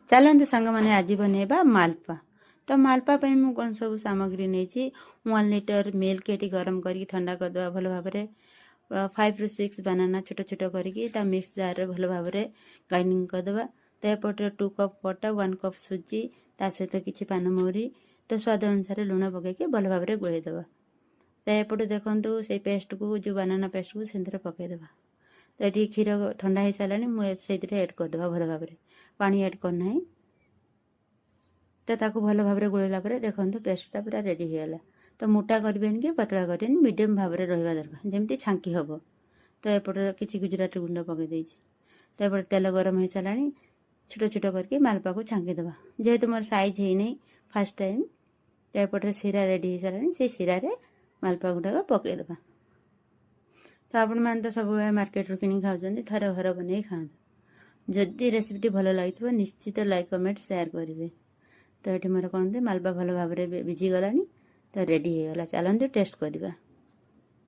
चलते सांग मैंने आज बनैबा मालपा। तो मालपा मुझे कौन सब सामग्री नहीं 1 लिटर मिल्क ये गरम कर ठंडा करदे भल भाव 5 ରୁ 6 बनाना छोट छोट करके मिक्स जार भल भाव ग्राइंडिंग करदे। तो एपटे 2 कप पटा 1 कप सुजी ता सहित किसी पानमहुरी तो स्वाद अनुसार लुण पकईकि भल भाव गोलेदे। तो एपटे देखो से पेस्ट को जो बनाना पेस्ट को से पकईदे। तो ये क्षीर ठंडा हो सारा मुझे एड करदे भल भाव पानी एड करना। तो ताकू भल भाव गोलेला देखो पेस्टा पूरा रेडी होगला। तो मोटा करें कि पतला करें मीडियम भाव में रहा दरकार जमी छांकी हम। तो एपटे किसी गुजराती गुंड पकई तो एपटे तेल गरम हो सारा छोट छोट करके मालपा को छांकीदे। जेहेतु मोर साइज है नहीं फास्ट टाइम तो एपटे सीरा रेडी हो सारा से सीरा मालपा गुटाक पकईदे। तो आपण मैंने तो सब मार्केट किणी खाऊँ थर घर बन खाँतु। जदि रेसिपीटी भल लगी निश्चित लाइक कमेंट शेयर करेंगे। तो ये मोर कौन मालपा भल भाव भिजिगला तो रेडी हो गला। चलते टेस्ट करवा।